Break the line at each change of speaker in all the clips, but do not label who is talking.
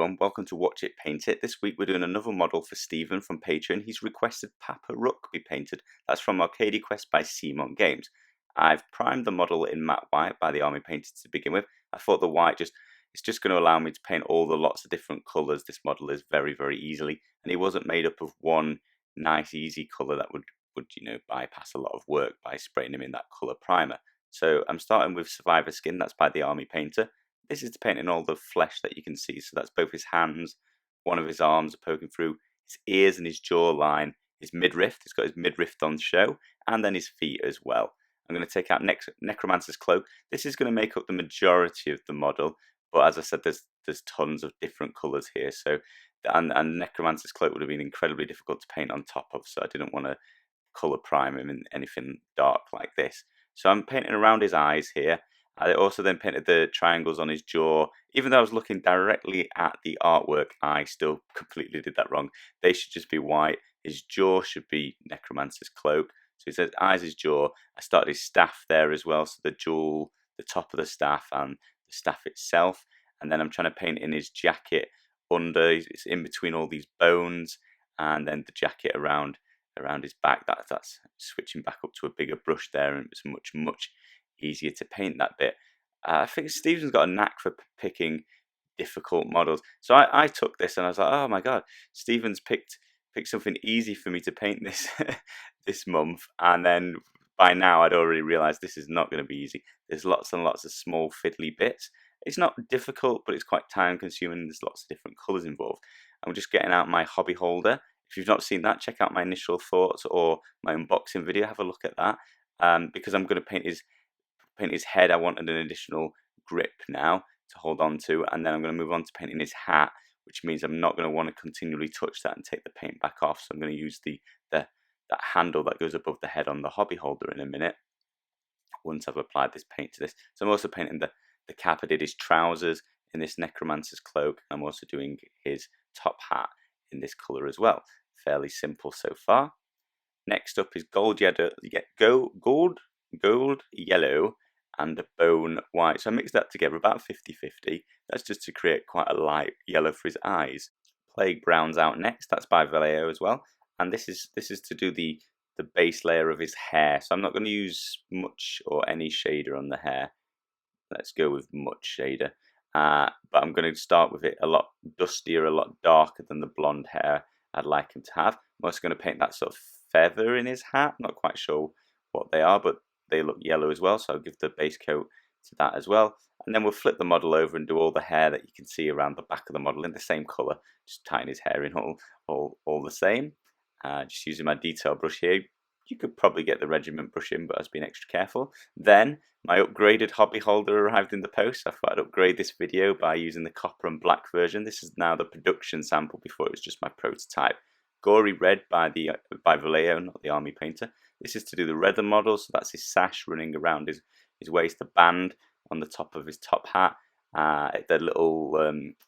everyone, welcome to Watch It Paint It. This week we're doing another model for Stephen from Patreon. He's requested Papa Rook be painted. That's from Arcadia Quest by Simon Games. I've primed the model in matte white by the Army Painter to begin with. I thought the white it's just going to allow me to paint all the lots of different colours this model is very easily, and it wasn't made up of one nice easy colour that would bypass a lot of work by spraying him in that colour primer. So I'm starting with Survivor Skin, that's by the Army Painter. This is painting all the flesh that you can see, so that's both his hands, one of his arms are poking through, his ears and his jawline, his midriff, he's got his midriff on show, and then his feet as well. I'm going to take out Necromancer's Cloak. This is going to make up the majority of the model, but as I said, there's tons of different colours here, so and Necromancer's Cloak would have been incredibly difficult to paint on top of, so I didn't want to colour prime him in anything dark like this. So I'm painting around his eyes here. I also then painted the triangles on his jaw. Even though I was looking directly at the artwork, I still completely did that wrong. They should just be white. His jaw should be Necromancer's Cloak. So it says eyes, his jaw. I started his staff there as well, so the jewel, the top of the staff and the staff itself. And then I'm trying to paint in his jacket under, it's in between all these bones, and then the jacket around his back. That's switching back up to a bigger brush there, and it's much easier to paint that bit. I think Stephen's got a knack for picking difficult models. So I took this and I was like, oh my god, Stephen's picked something easy for me to paint this this month, and then by now I'd already realised this is not going to be easy. There's lots and lots of small fiddly bits. It's not difficult, but it's quite time consuming. There's lots of different colours involved. I'm just getting out my hobby holder. If you've not seen that, check out my initial thoughts or my unboxing video. Have a look at that, because I'm going to paint his head. I wanted an additional grip now to hold on to, and then I'm going to move on to painting his hat, which means I'm not going to want to continually touch that and take the paint back off. So I'm going to use that handle that goes above the head on the hobby holder in a minute, once I've applied this paint to this. So I'm also painting the cap. I did his trousers in this Necromancer's Cloak. I'm also doing his top hat in this colour as well. Fairly simple so far. Next up is gold yellow and a bone white. So I mixed that together about 50-50. That's just to create quite a light yellow for his eyes. Plague brown's out next. That's by Vallejo as well. And this is to do the base layer of his hair. So I'm not going to use much or any shader on the hair. Let's go with much shader. But I'm going to start with it a lot dustier, a lot darker than the blonde hair I'd like him to have. I'm also going to paint that sort of feather in his hat. Not quite sure what they are, but they look yellow as well, so I'll give the base coat to that as well. And then we'll flip the model over and do all the hair that you can see around the back of the model in the same colour. Just tying his hair in all the same. Just using my detail brush here. You could probably get the regiment brush in, but I was being extra careful. Then my upgraded hobby holder arrived in the post. I thought I'd upgrade this video by using the copper and black version. This is now the production sample. Before it was just my prototype. Gory Red by Vallejo, not the Army Painter. This is to do the leather model, so that's his sash running around his waist, the band on the top of his top hat, the little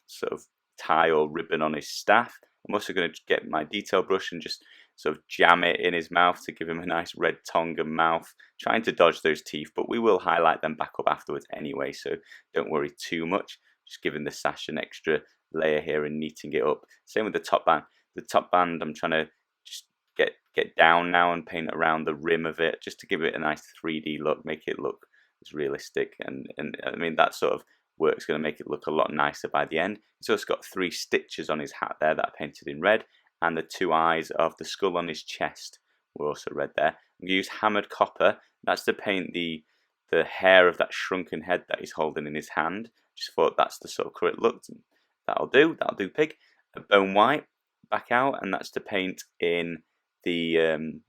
sort of tie or ribbon on his staff. I'm also going to get my detail brush and just sort of jam it in his mouth to give him a nice red tongue and mouth, trying to dodge those teeth, but we will highlight them back up afterwards anyway, so don't worry too much. Just giving the sash an extra layer here and neating it up. Same with the top band. The top band I'm trying to just get down now and paint around the rim of it, just to give it a nice 3D look, make it look as realistic, and I mean that sort of work's going to make it look a lot nicer by the end. He's also got 3 stitches on his hat there that I painted in red, and the 2 eyes of the skull on his chest were also red there. I'm going to use hammered copper. That's to paint the hair of that shrunken head that he's holding in his hand. Just thought that's the sort of colour it looked. That'll do pig. A bone white back out, and that's to paint in the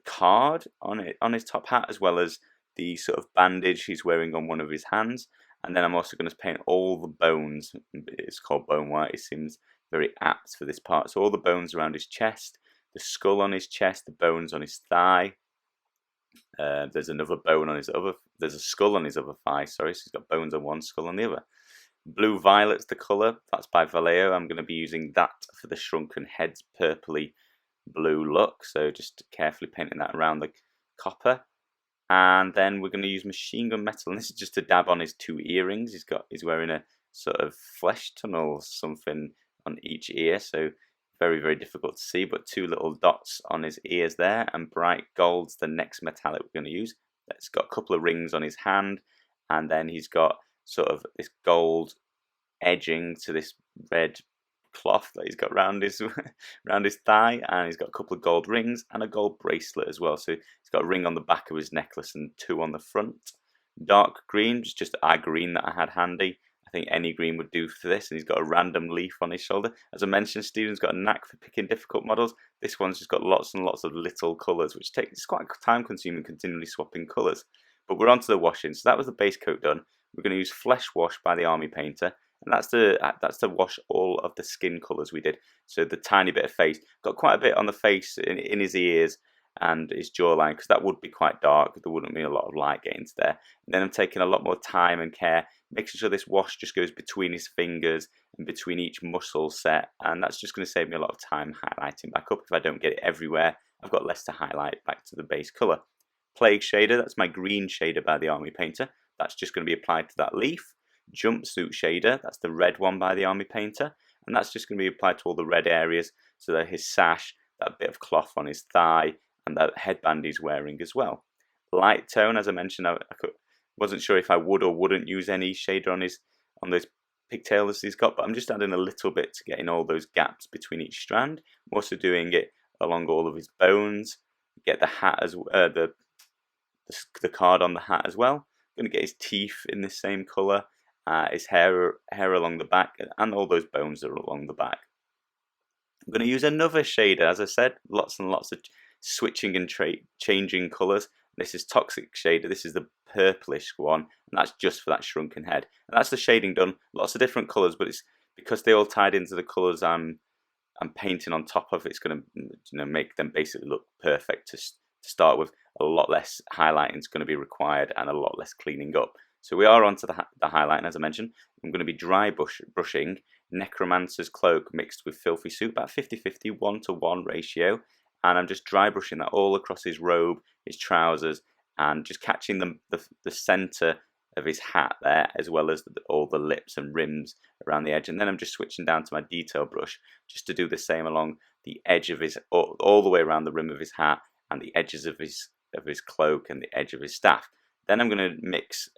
card on his top hat, as well as the sort of bandage he's wearing on one of his hands. And then I'm also going to paint all the bones. It's called bone white. It seems very apt for this part. So all the bones around his chest, the skull on his chest, the bones on his thigh. There's another bone on his other. There's a skull on his other thigh. Sorry, so he's got bones on one, skull on the other. Blue violet's the colour. That's by Vallejo. I'm going to be using that for the shrunken head's purpley blue look. So just carefully painting that around the copper. And then we're going to use Machinegun Metal, and this is just to dab on his 2 earrings. He's wearing a sort of flesh tunnels, something on each ear, so very, very difficult to see, but 2 little dots on his ears there, and bright gold's the next metallic we're going to use. It's got a couple of rings on his hand, and then he's got sort of this gold edging to this red cloth that he's got around his around his thigh, and he's got a couple of gold rings and a gold bracelet as well. So he's got a ring on the back of his necklace and 2 on the front. Dark green, just our green that I had handy. I think any green would do for this, and he's got a random leaf on his shoulder. As I mentioned, Stephen's got a knack for picking difficult models. This one's just got lots and lots of little colours, which it's quite time consuming continually swapping colours. But we're on to the washing. So that was the base coat done. We're going to use Flesh Wash by the Army Painter, and that's to wash all of the skin colours we did. So the tiny bit of face, got quite a bit on the face, in his ears and his jawline, because that would be quite dark. There wouldn't be a lot of light getting to there. And then I'm taking a lot more time and care, making sure this wash just goes between his fingers and between each muscle set, and that's just going to save me a lot of time highlighting back up. If I don't get it everywhere, I've got less to highlight back to the base colour. Plague Shader, that's my green shader by the Army Painter. That's just going to be applied to that leaf. Jumpsuit Shader, that's the red one by the Army Painter, and that's just going to be applied to all the red areas, so that his sash, that bit of cloth on his thigh, and that headband he's wearing as well. Light tone, as I mentioned, I wasn't sure if I would or wouldn't use any shader on those pigtails he's got, but I'm just adding a little bit to get in all those gaps between each strand. I'm also doing it along all of his bones. Get the hat as the card on the hat as well. I'm going to get his teeth in the same colour, his hair along the back, and all those bones that are along the back. I'm going to use another shader, as I said, lots and lots of switching and changing colours. This is Toxic Shader. This is the purplish one, and that's just for that shrunken head. And that's the shading done. Lots of different colours, but it's because they all tied into the colours I'm painting on top of. It's going to make them basically look perfect to start with. A lot less highlighting is going to be required, and a lot less cleaning up. So we are onto the highlighting, as I mentioned. I'm going to be dry brushing Necromancer's Cloak mixed with Filthy Suit, about 50-50, 1-to-1 ratio. And I'm just dry brushing that all across his robe, his trousers, and just catching the centre of his hat there, as well as all the lips and rims around the edge. And then I'm just switching down to my detail brush just to do the same along the edge of his, all the way around the rim of his hat, and the edges of his cloak and the edge of his staff. Then I'm going to mix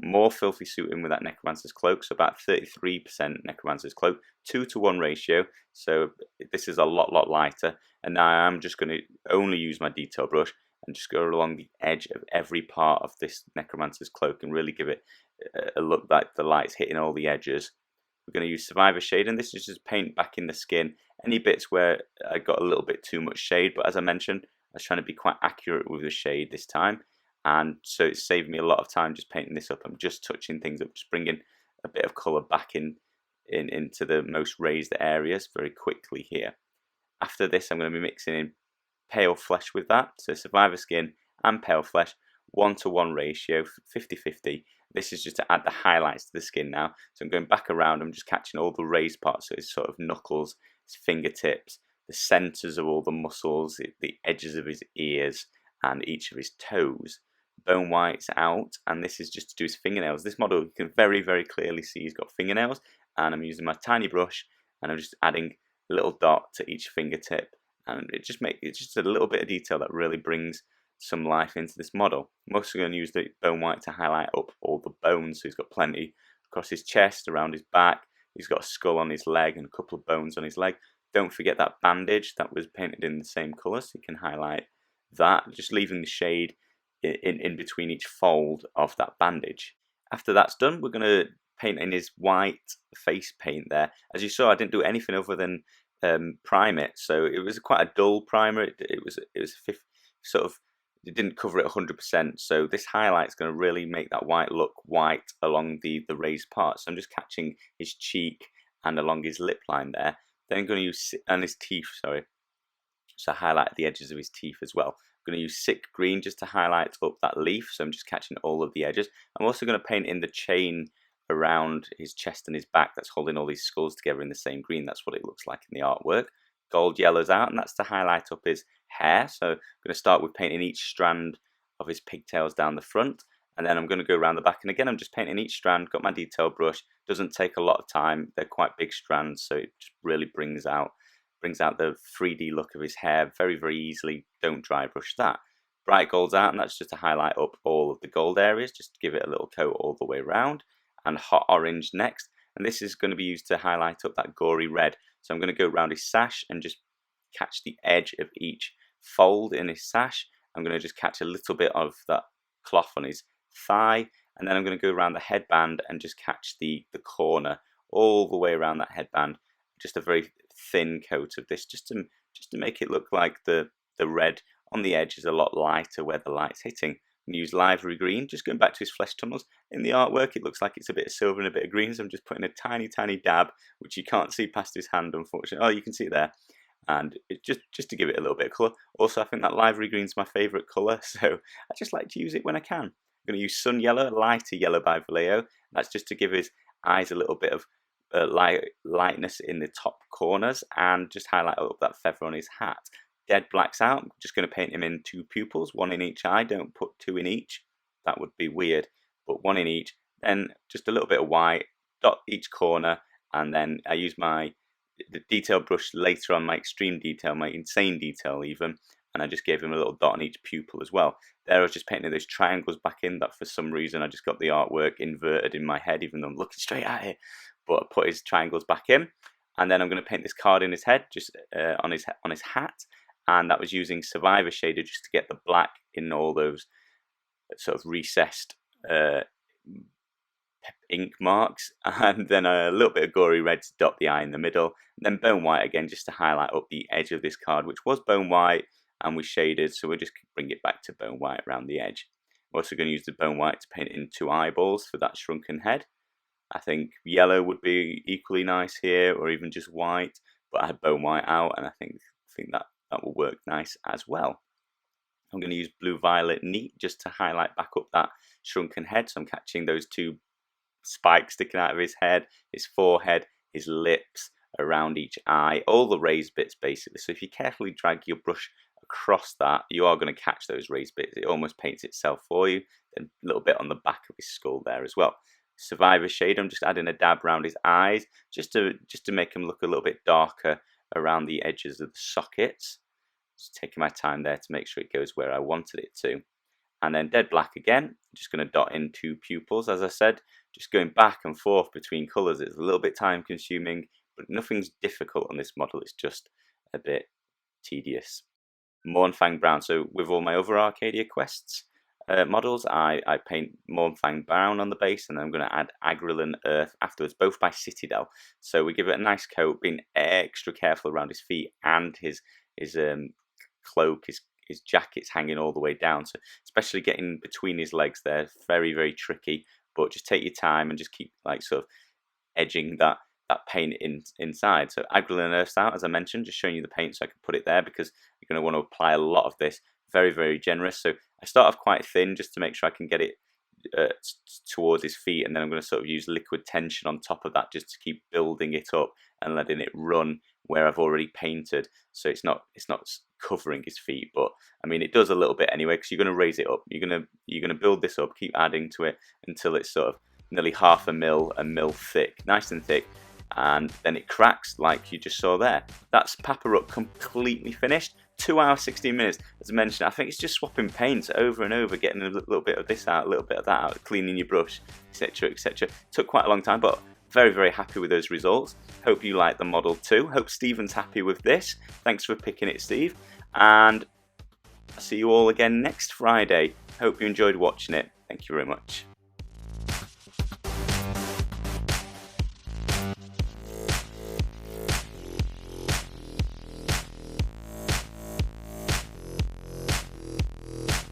more Filthy Suit in with that Necromancer's Cloak, so about 33% Necromancer's Cloak, 2-to-1 ratio, so this is a lot lighter. And now I'm just going to only use my detail brush and just go along the edge of every part of this Necromancer's Cloak and really give it a look like the light's hitting all the edges. We're going to use Survivor Shade, and this is just paint back in the skin any bits where I got a little bit too much shade, but as I mentioned, I was trying to be quite accurate with the shade this time, and so it saved me a lot of time just painting this up. I'm just touching things up, just bringing a bit of colour back into the most raised areas very quickly here. After this, I'm going to be mixing in Pale Flesh with that, so Survivor Skin and Pale Flesh, 1-to-1 ratio, 50-50. This is just to add the highlights to the skin now. So I'm going back around, I'm just catching all the raised parts, so his sort of knuckles, his fingertips, the centres of all the muscles, the edges of his ears, and each of his toes. Bone whites out, and this is just to do his fingernails. This model, you can very, very clearly see he's got fingernails, and I'm using my tiny brush, and I'm just adding a little dot to each fingertip, and it's just a little bit of detail that really brings some life into this model. I'm also going to use the bone white to highlight up all the bones, so he's got plenty across his chest, around his back. He's got a skull on his leg and a couple of bones on his leg. Don't forget that bandage that was painted in the same colour, so you can highlight that, just leaving the shade in between each fold of that bandage. After that's done, we're going to paint in his white face paint there. As you saw, I didn't do anything other than prime it, so it was quite a dull primer. It was it didn't cover it 100%, so this highlight is going to really make that white look white along the raised parts. So I'm just catching his cheek and along his lip line there. Then I'm going to use, and his teeth, sorry, so highlight the edges of his teeth as well. I'm going to use Sick Green just to highlight up that leaf, so I'm just catching all of the edges. I'm also going to paint in the chain around his chest and his back that's holding all these skulls together in the same green. That's what it looks like in the artwork. Gold yellows out, and that's to highlight up his hair. So I'm going to start with painting each strand of his pigtails down the front, And then I'm going to go around the back, and again I'm just painting each strand. Got my detail brush, doesn't take a lot of time, they're quite big strands, so it just really brings out the 3D look of his hair very easily. Don't dry brush that. Bright gold's out, and that's just to highlight up all of the gold areas, just to give it a little coat all the way around. And hot orange next, and this is going to be used to highlight up that gory red. So I'm going to go around his sash and just catch the edge of each fold in his sash. I'm going to just catch a little bit of that cloth on his thigh, and then I'm going to go around the headband and just catch the corner all the way around that headband. Just a very thin coat of this, just to make it look like the red on the edge is a lot lighter where the light's hitting. And use Livery Green, just going back to his flesh tunnels. In the artwork it looks like it's a bit of silver and a bit of green, so I'm just putting a tiny dab, which you can't see past his hand unfortunately. Oh, you can see it there. And it just to give it a little bit of colour. Also, I think that Livery Green's my favourite colour, so I just like to use it when I can. I'm going to use Sun Yellow, lighter yellow by Vallejo. That's just to give his eyes a little bit of lightness in the top corners, and just highlight up that feather on his hat. Dead Black's out. I'm just going to paint him in 2 pupils, 1 in each eye. Don't put 2 in each, that would be weird, but 1 in each. Then just a little bit of white, dot each corner, and then I use the detail brush later on, my extreme detail, my insane detail even, and I just gave him a little dot on each pupil as well. There I was just painting those triangles back in, that for some reason I just got the artwork inverted in my head even though I'm looking straight at it, but I put his triangles back in. And then I'm going to paint this card in his head, just on his hat, and that was using Survivor Shader just to get the black in all those sort of recessed ink marks, and then a little bit of Gory Red to dot the eye in the middle, and then Bone White again just to highlight up the edge of this card, which was Bone White and we shaded, so we'll just bring it back to Bone White around the edge. We're also going to use the Bone White to paint in 2 eyeballs for that shrunken head. I think yellow would be equally nice here, or even just white, but I had Bone White out, and I think that will work nice as well. I'm going to use Blue Violet Neat just to highlight back up that shrunken head, so I'm catching those 2 spikes sticking out of his head, his forehead, his lips, around each eye, all the raised bits basically. So if you carefully drag your brush across that, you are going to catch those raised bits. It almost paints itself for you. Then a little bit on the back of his skull there as well. Survivor Shader, I'm just adding a dab around his eyes, just to make him look a little bit darker around the edges of the sockets. Just taking my time there to make sure it goes where I wanted it to. And then Dead Black again, I'm just going to dot in 2 pupils, as I said, just going back and forth between colours. It's a little bit time consuming, but nothing's difficult on this model, it's just a bit tedious. Mournfang Brown, so with all my other Arcadia quests models, I paint Mournfang Brown on the base, and then I'm going to add Agrelin Earth afterwards, both by Citadel. So we give it a nice coat, being extra careful around his feet and his cloak, his jacket's hanging all the way down, so especially getting between his legs there, very tricky, but just take your time and just keep like sort of edging that paint inside. So Agrelin Earth's out, as I mentioned, just showing you the paint so I can put it there, because you're going to want to apply a lot of this, very generous. So I start off quite thin just to make sure I can get it towards his feet, and then I'm going to sort of use liquid tension on top of that just to keep building it up and letting it run where I've already painted, so it's not covering his feet, but I mean it does a little bit anyway, because you're going to raise it up, you're going to build this up, keep adding to it until it's sort of nearly half a mil thick, nice and thick, and then it cracks like you just saw there. That's Papa Rook completely finished. 2 hours 16 minutes. As I mentioned, I think it's just swapping paints over and over, getting a little bit of this out, a little bit of that out, cleaning your brush, etc. Took quite a long time, but very happy with those results. Hope you like the model too. Hope Stephen's happy with this. Thanks for picking it, Steve, and I'll see you all again next Friday. Hope you enjoyed watching it. Thank you very much.